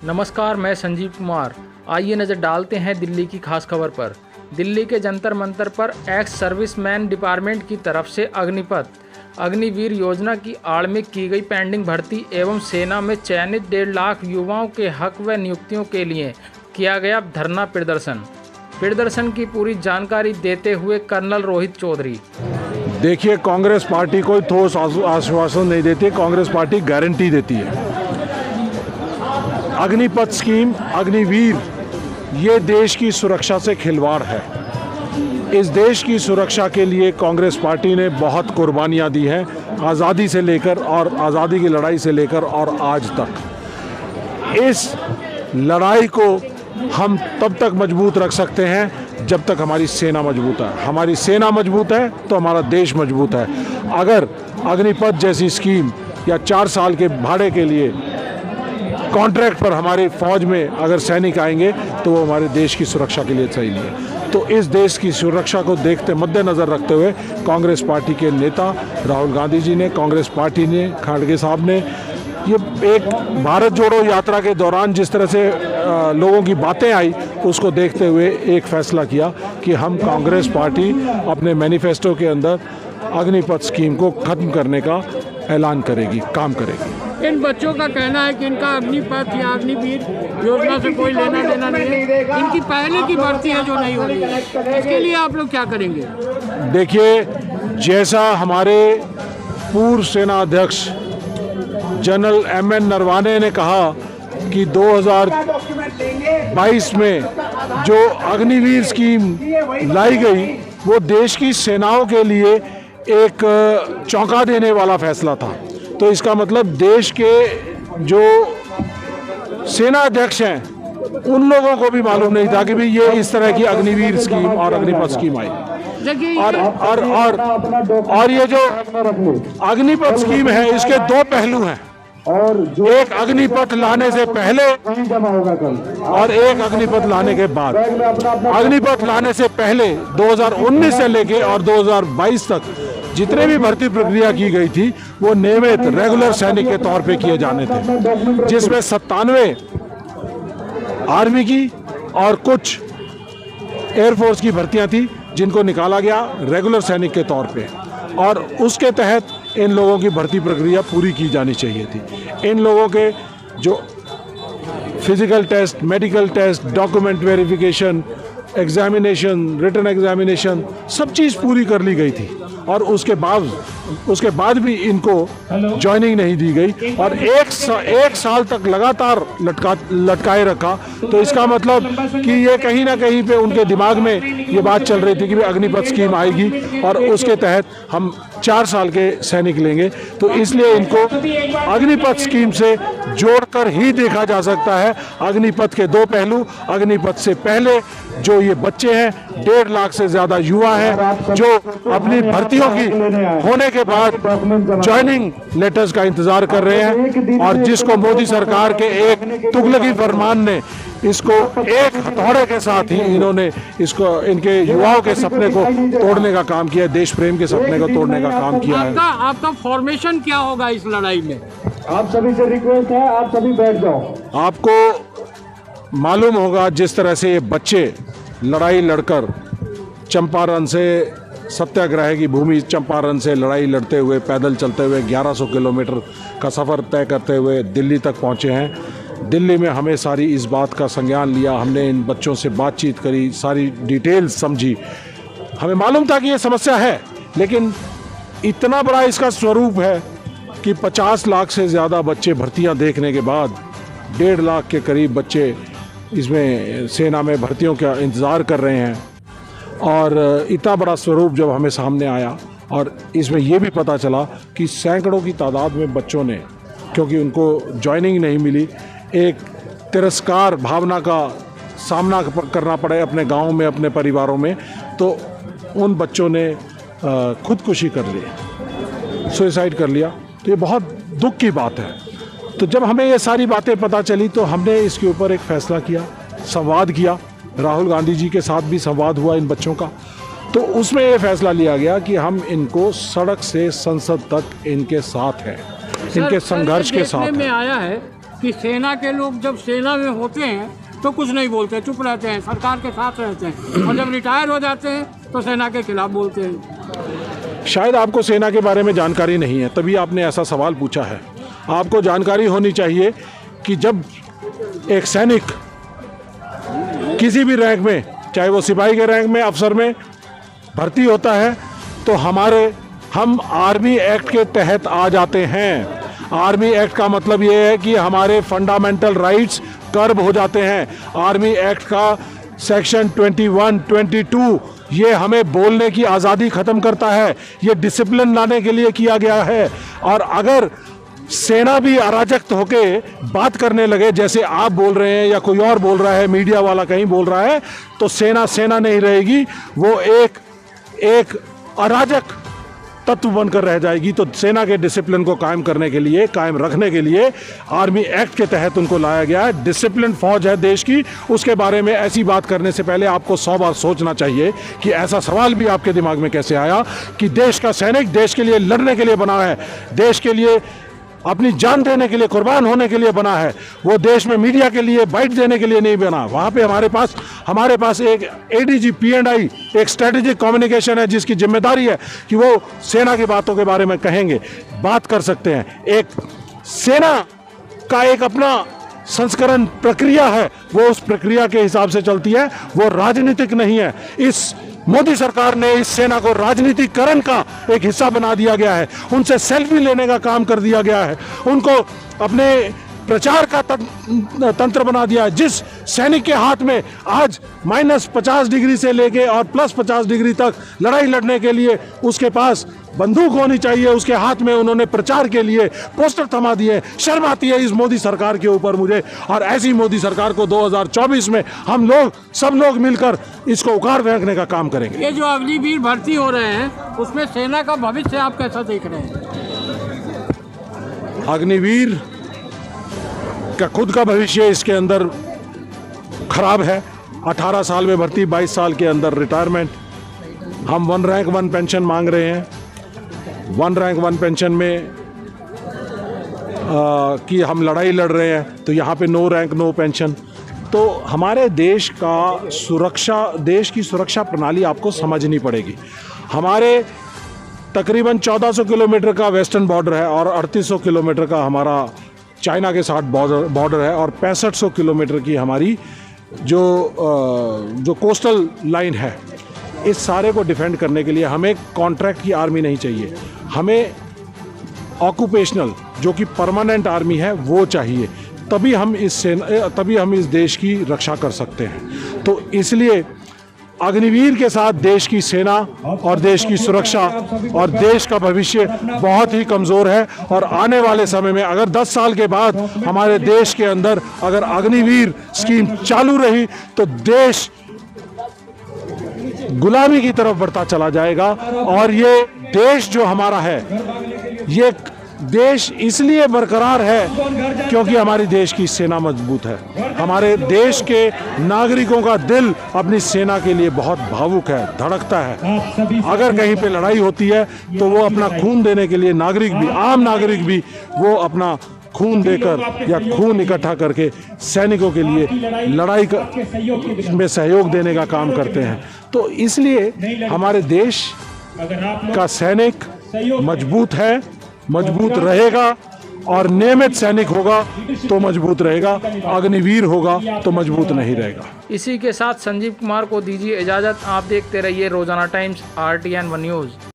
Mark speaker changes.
Speaker 1: नमस्कार, मैं संजीव कुमार। आइए नज़र डालते हैं दिल्ली की खास खबर पर। दिल्ली के जंतर मंतर पर एक्स सर्विसमैन डिपार्टमेंट की तरफ से अग्निपथ अग्निवीर योजना की आड़ में की गई पेंडिंग भर्ती एवं सेना में चयनित 1.5 लाख युवाओं के हक व नियुक्तियों के लिए किया गया धरना प्रदर्शन की पूरी जानकारी देते हुए कर्नल रोहित चौधरी।
Speaker 2: देखिए, कांग्रेस पार्टी कोई ठोस आश्वासन नहीं देती। कांग्रेस पार्टी गारंटी देती है। अग्निपथ स्कीम, अग्निवीर, ये देश की सुरक्षा से खिलवाड़ है। इस देश की सुरक्षा के लिए कांग्रेस पार्टी ने बहुत कुर्बानियां दी हैं, आज़ादी से लेकर और आज़ादी की लड़ाई से लेकर और आज तक। इस लड़ाई को हम तब तक मजबूत रख सकते हैं जब तक हमारी सेना मजबूत है। हमारी सेना मजबूत है तो हमारा देश मजबूत है। अगर अग्निपथ जैसी स्कीम या 4 साल के भाड़े के लिए कॉन्ट्रैक्ट पर हमारी फौज में अगर सैनिक आएंगे तो वो हमारे देश की सुरक्षा के लिए सही नहीं है। तो इस देश की सुरक्षा को देखते मद्देनज़र रखते हुए कांग्रेस पार्टी के नेता राहुल गांधी जी ने, कांग्रेस पार्टी ने, खड़गे साहब ने, ये एक भारत जोड़ो यात्रा के दौरान जिस तरह से लोगों की बातें आई, उसको देखते हुए एक फैसला किया कि हम कांग्रेस पार्टी अपने मैनिफेस्टो के अंदर अग्निपथ स्कीम को ख़त्म करने का ऐलान करेगी, काम करेगी।
Speaker 3: इन बच्चों का कहना है कि इनका अग्निपथ या अग्निवीर योजना से कोई लेना देना नहीं है। इनकी पहले की भर्ती है जो नहीं हो रही है, इसके लिए आप लोग क्या करेंगे?
Speaker 2: देखिए, जैसा हमारे पूर्व सेना अध्यक्ष जनरल M.N. नरवाने ने कहा कि 2022 में जो अग्निवीर स्कीम लाई गई वो देश की सेनाओं के लिए एक चौंका देने वाला फैसला था। तो इसका मतलब देश के जो सेना अध्यक्ष हैं उन लोगों को भी मालूम नहीं था कि भी ये इस तरह की अग्निवीर स्कीम और अग्निपथ स्कीम आई। और ये जो अग्निपथ स्कीम है, इसके 2 पहलू हैं। एक अग्निपथ लाने से पहले और एक अग्निपथ लाने के बाद। अग्निपथ लाने से पहले 2019 से लेके और 2022 तक जितने भी भर्ती प्रक्रिया की गई थी वो नियमित रेगुलर सैनिक के तौर पे किए जाने थे, जिसमें 97 आर्मी की और कुछ एयरफोर्स की भर्तियां थी जिनको निकाला गया रेगुलर सैनिक के तौर पे, और उसके तहत इन लोगों की भर्ती प्रक्रिया पूरी की जानी चाहिए थी। इन लोगों के जो physical test, medical test, document verification, examination, written examination, सब चीज़ पूरी कर ली गई थी और उसके बाद भी इनको ज्वाइनिंग नहीं दी गई और एक साल तक लगातार लटकाए रखा। तो इसका मतलब कि ये कहीं ना कहीं पे उनके दिमाग में ये बात चल रही थी कि अग्निपथ स्कीम आएगी और उसके तहत हम 4 साल के सैनिक लेंगे। तो इसलिए इनको अग्निपथ स्कीम से जोड़कर ही देखा जा सकता है। अग्निपथ के 2 पहलू, अग्निपथ से पहले जो ये बच्चे हैं, 1.5 लाख से ज़्यादा युवा हैं जो अपनी भर्तियों की होने के बाद ज्वाइनिंग लेटर्स का इंतजार कर रहे हैं, और जिसको मोदी सरकार के एक तुगलकी फरमान ने इसको एक हथौड़े के साथ ही इन्होंने इसको इनके युवाओं के सपने को तोड़ने का काम किया, देश प्रेम के सपने को तोड़ने का काम किया है।
Speaker 3: आपका फॉर्मेशन क्या होगा इस लड़ाई में?
Speaker 4: आप सभी से रिक्वेस्ट है, आप सभी बैठ जाओ।
Speaker 2: आपको मालूम होगा जिस तरह से ये बच्चे लड़ाई लड़कर चंपारण से, सत्याग्रह की भूमि चंपारण से लड़ाई लड़ते हुए, पैदल चलते हुए 1100 किलोमीटर का सफ़र तय करते हुए दिल्ली तक पहुँचे हैं। दिल्ली में हमें सारी इस बात का संज्ञान लिया, हमने इन बच्चों से बातचीत करी, सारी डिटेल्स समझी। हमें मालूम था कि ये समस्या है, लेकिन इतना बड़ा इसका स्वरूप है कि 50 लाख से ज़्यादा बच्चे भर्तियां देखने के बाद 1.5 लाख के करीब बच्चे इसमें सेना में भर्तियों का इंतज़ार कर रहे हैं। और इतना बड़ा स्वरूप जब हमें सामने आया और इसमें यह भी पता चला कि सैकड़ों की तादाद में बच्चों ने, क्योंकि उनको ज्वाइनिंग नहीं मिली, एक तिरस्कार भावना का सामना करना पड़े अपने गांव में, अपने परिवारों में, तो उन बच्चों ने खुदकुशी कर ली, सुसाइड कर लिया। तो ये बहुत दुख की बात है। तो जब हमें ये सारी बातें पता चली तो हमने इसके ऊपर एक फ़ैसला किया, संवाद किया। राहुल गांधी जी के साथ भी संवाद हुआ इन बच्चों का। तो उसमें ये फैसला लिया गया कि हम इनको सड़क से संसद तक इनके साथ हैं, इनके संघर्ष के साथ
Speaker 3: में आया है कि सेना के लोग जब सेना में होते हैं तो कुछ नहीं बोलते, चुप रहते हैं, सरकार के साथ रहते हैं, और जब रिटायर हो जाते हैं तो सेना के खिलाफ बोलते हैं।
Speaker 2: शायद आपको सेना के बारे में जानकारी नहीं है, तभी आपने ऐसा सवाल पूछा है। आपको जानकारी होनी चाहिए कि जब एक सैनिक किसी भी रैंक में, चाहे वो सिपाही के रैंक में, अफसर में भर्ती होता है, तो हम आर्मी एक्ट के तहत आ जाते हैं। आर्मी एक्ट का मतलब ये है कि हमारे फंडामेंटल राइट्स कर्ब हो जाते हैं। आर्मी एक्ट का सेक्शन 21, 22 ये हमें बोलने की आज़ादी ख़त्म करता है। ये डिसिप्लिन लाने के लिए किया गया है। और अगर सेना भी अराजक होके बात करने लगे, जैसे आप बोल रहे हैं या कोई और बोल रहा है, मीडिया वाला कहीं बोल रहा है, तो सेना नहीं रहेगी, वो एक अराजक तत्व बनकर रह जाएगी। तो सेना के डिसिप्लिन को कायम रखने के लिए आर्मी एक्ट के तहत उनको लाया गया है। डिसिप्लिन फौज है देश की, उसके बारे में ऐसी बात करने से पहले आपको 100 बार सोचना चाहिए कि ऐसा सवाल भी आपके दिमाग में कैसे आया कि देश का सैनिक देश के लिए लड़ने के लिए बना है, देश के लिए अपनी जान देने के लिए, कुर्बान होने के लिए बना है। वो देश में मीडिया के लिए बाइट देने के लिए नहीं बना। वहाँ पे हमारे पास एक ADG P&I, एक स्ट्रेटेजिक कम्युनिकेशन है, जिसकी जिम्मेदारी है कि वो सेना की बातों के बारे में कहेंगे, बात कर सकते हैं। एक सेना का एक अपना संस्करण प्रक्रिया है, वो उस प्रक्रिया के हिसाब से चलती है, वो राजनीतिक नहीं है। इस मोदी सरकार ने इस सेना को राजनीतिकरण का एक हिस्सा बना दिया गया है। उनसे सेल्फी लेने का काम कर दिया गया है, उनको अपने प्रचार का तंत्र बना दिया है। जिस सैनिक के हाथ में आज -50 डिग्री से लेके और +50 डिग्री तक लड़ाई लड़ने के लिए उसके पास बंदूक होनी चाहिए, उसके हाथ में उन्होंने प्रचार के लिए पोस्टर थमा दिए। शर्म आती है इस मोदी सरकार के ऊपर मुझे। और ऐसी मोदी सरकार को 2024 में हम लोग सब लोग मिलकर इसको उखाड़ फेंकने का काम करेंगे।
Speaker 3: ये जो अग्निवीर भर्ती हो रहे हैं, उसमें सेना का भविष्य आप कैसा देख रहे हैं?
Speaker 2: अग्निवीर का खुद का भविष्य इसके अंदर खराब है। 18 साल में भर्ती, 22 साल के अंदर रिटायरमेंट। हम 1 रैंक 1 पेंशन मांग रहे हैं। 1 रैंक 1 पेंशन में कि हम लड़ाई लड़ रहे हैं, तो यहाँ पे 9 रैंक 9 पेंशन। तो हमारे देश की सुरक्षा प्रणाली आपको समझनी पड़ेगी। हमारे तकरीबन 1400 किलोमीटर का वेस्टर्न बॉर्डर है और 3800 किलोमीटर का हमारा चाइना के साथ बॉर्डर है, और 6500 किलोमीटर की हमारी जो कोस्टल लाइन है। इस सारे को डिफेंड करने के लिए हमें कॉन्ट्रैक्ट की आर्मी नहीं चाहिए, हमें ऑक्यूपेशनल जो कि परमानेंट आर्मी है वो चाहिए। तभी हम इस देश की रक्षा कर सकते हैं। तो इसलिए अग्निवीर के साथ देश की सेना और देश की सुरक्षा और देश का भविष्य बहुत ही कमज़ोर है। और आने वाले समय में अगर 10 साल के बाद हमारे देश के अंदर अगर अग्निवीर स्कीम चालू रही, तो देश गुलामी की तरफ बढ़ता चला जाएगा। और ये देश जो हमारा है, ये देश इसलिए बरकरार है क्योंकि हमारी देश की सेना मजबूत है। हमारे देश के नागरिकों का दिल अपनी सेना के लिए बहुत भावुक है, धड़कता है। अगर कहीं पे लड़ाई होती है तो वो अपना खून देने के लिए आम नागरिक भी वो अपना खून देकर या खून इकट्ठा करके सैनिकों के लिए लड़ाई में सहयोग देने का काम करते हैं। तो इसलिए हमारे देश का सैनिक मजबूत है, मजबूत रहेगा, और नियमित सैनिक होगा तो मजबूत रहेगा, अग्निवीर होगा तो मजबूत नहीं रहेगा।
Speaker 1: इसी के साथ संजीव कुमार को दीजिए इजाज़त। आप देखते रहिए रोजाना टाइम्स RTN 1 न्यूज़।